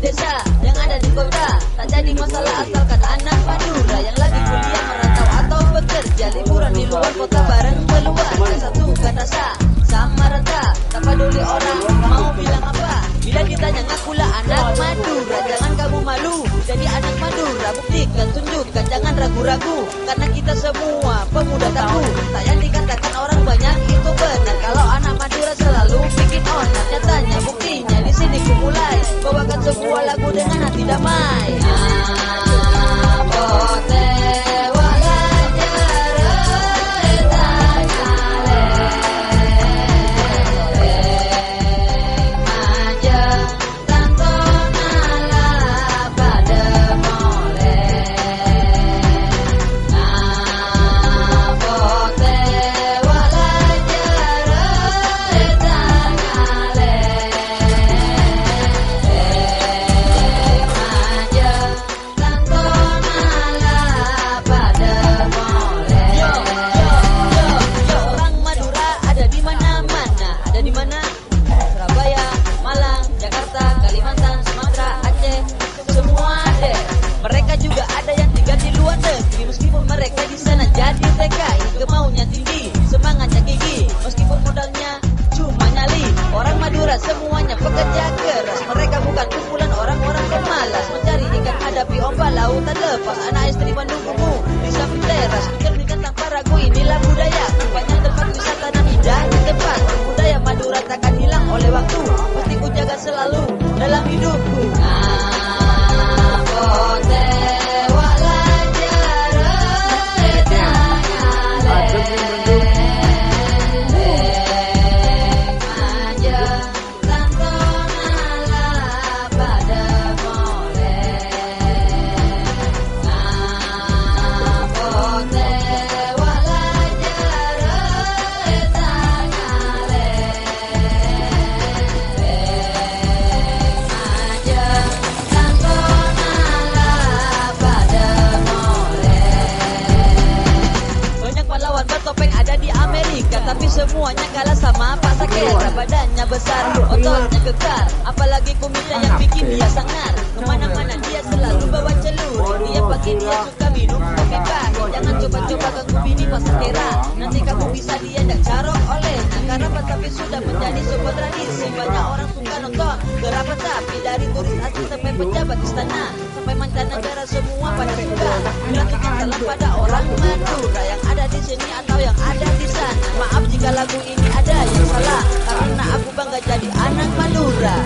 desa, yang ada di kota. Tak jadi masalah asalkan anak Madura yang lagi kuliah, merantau atau bekerja, liburan di luar kota bareng keluarga. Satu kata sama rata, tak peduli orang mau bilang apa. Bila ditanya ngakulah anak Madura, jangan kamu malu jadi anak Madura. Buktikan, tunjukkan, jangan ragu-ragu, karena kita semua pemuda tangguh. Tak yang dikatakan orang banyak itu benar, kalau anak Madura selalu bikin onar. Nyatanya buktinya di sini kumulai bawakan sebuah lagu dengan hati damai. Semuanya pekerja keras, mereka bukan kumpulan orang-orang pemalas, mencari ikan hadapi ombak lautan lepas. Anak istri menunggumu di samping teras, mencerminkan tanpa ragu inilah budaya. Banyak tempat wisata dan indah di tempat budaya Madura takkan hilang oleh waktu, pasti ku jaga selalu dalam hidupku. Tapi semuanya kalah sama Pak Sakera. Badannya besar, ototnya kekar, apalagi kumisnya yang bikin dia sangar. Kemana-mana dia selalu bawa celur. Dia pagi dia suka minum kopi pahit. Jangan coba-coba ganggu bini Pak Sakera, nanti kamu bisa diajak carok oleh karena tapi sudah menjadi sebuah tradisi. Banyak orang suka nonton gerapan sapi, dari turis asing sampai pejabat istana, sampai mancanegara semua pada suka melakukan salam pada orang Madura yang ada di sini atau yang ada di sana. Maaf jika lagu ini ada yang salah, karena aku bangga jadi anak Madura.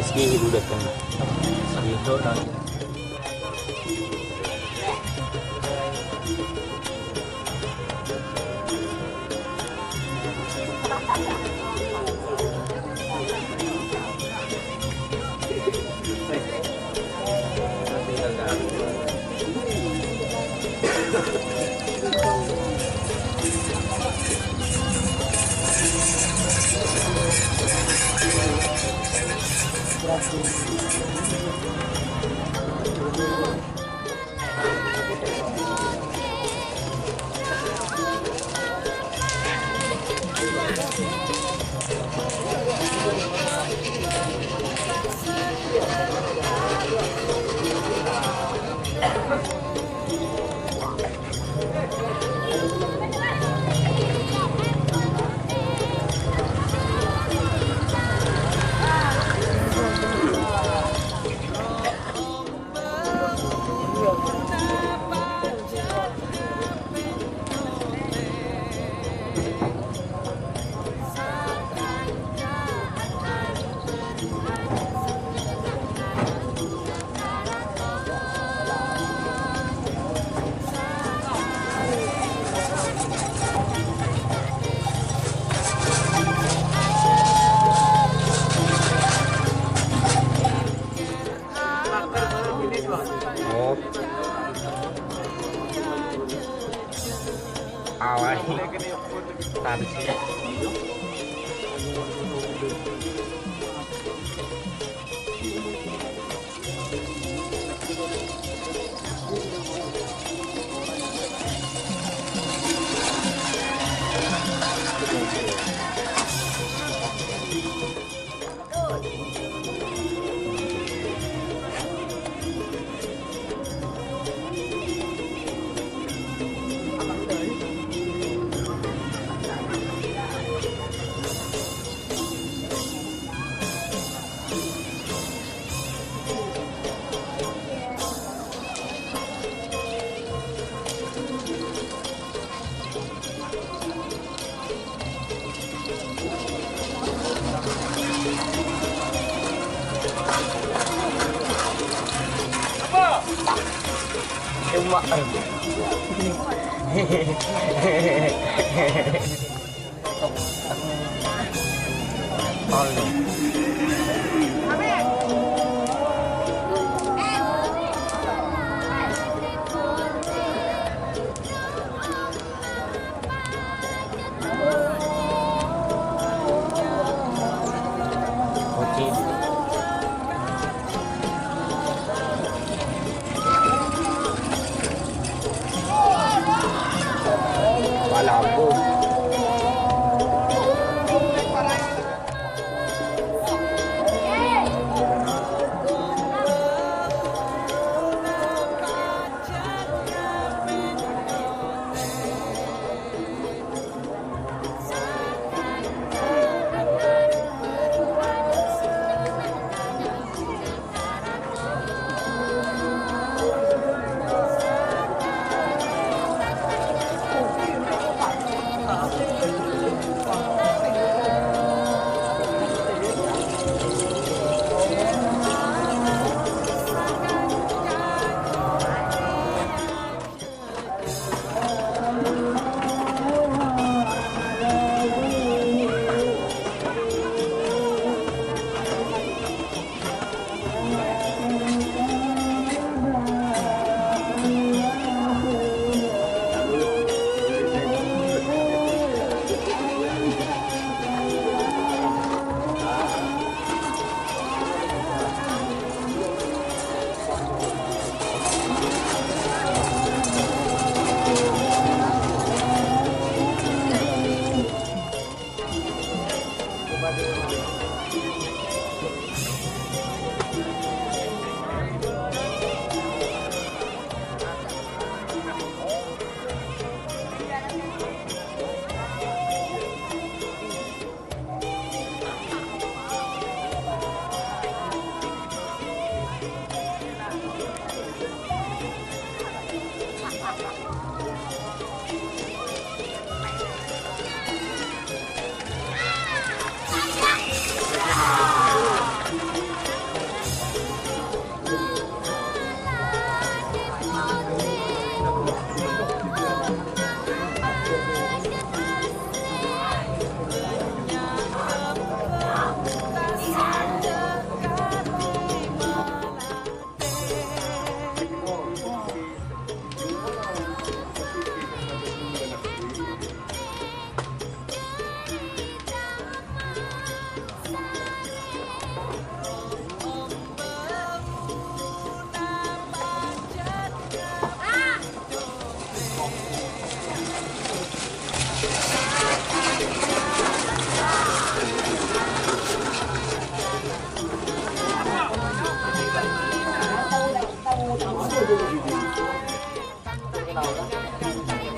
Rizky dulu datang. Itu nanti. Awal tadi sih. Cuma. Lampu.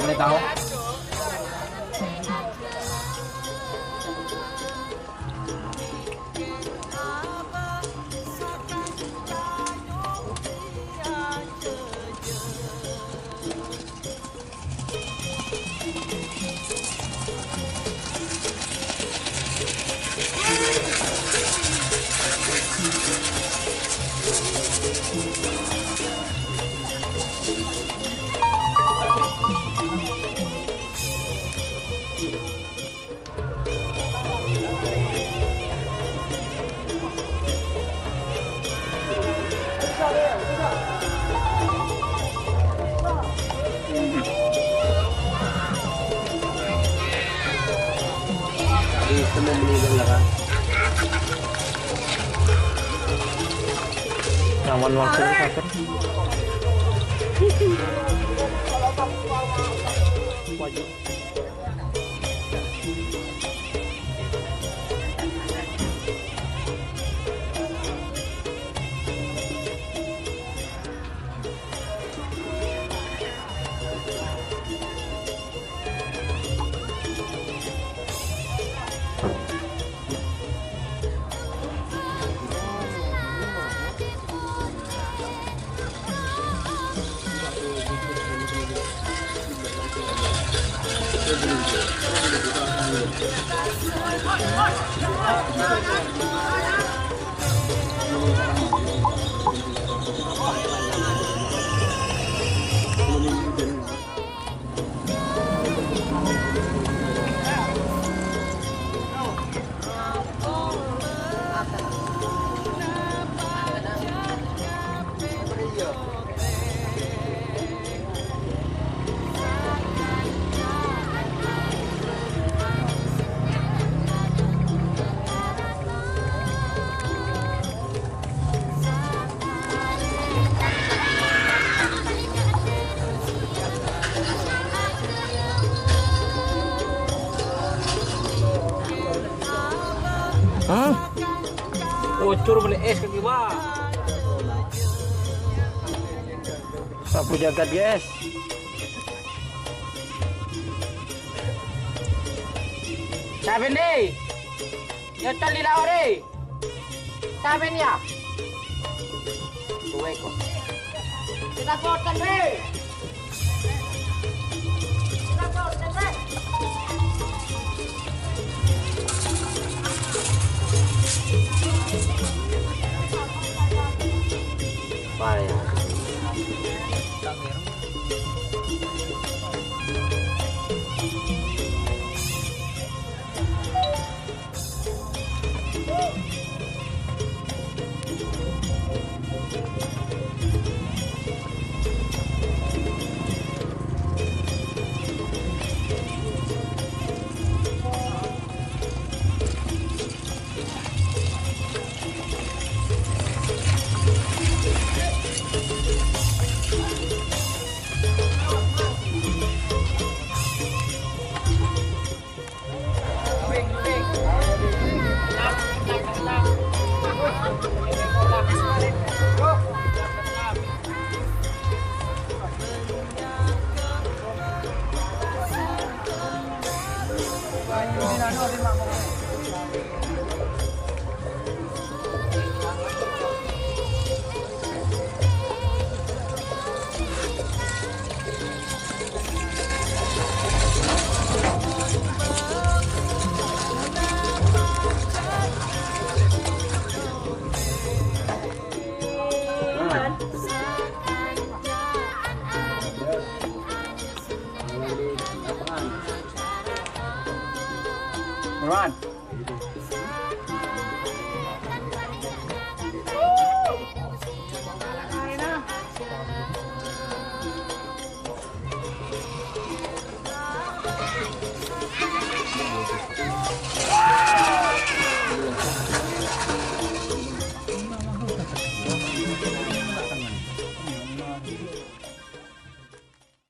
Boleh tahu? Semua meninggal lah kan. Nyaman waktu ini kakak. Wajib. dyan. Hah? Bocor balik es kaki ba? Sapu jagat guys. Sabi ni, yung tali na ori. Sabi niya. Tuwe ko. Sinagotan ni. Sinagotan ni. Paya. Run.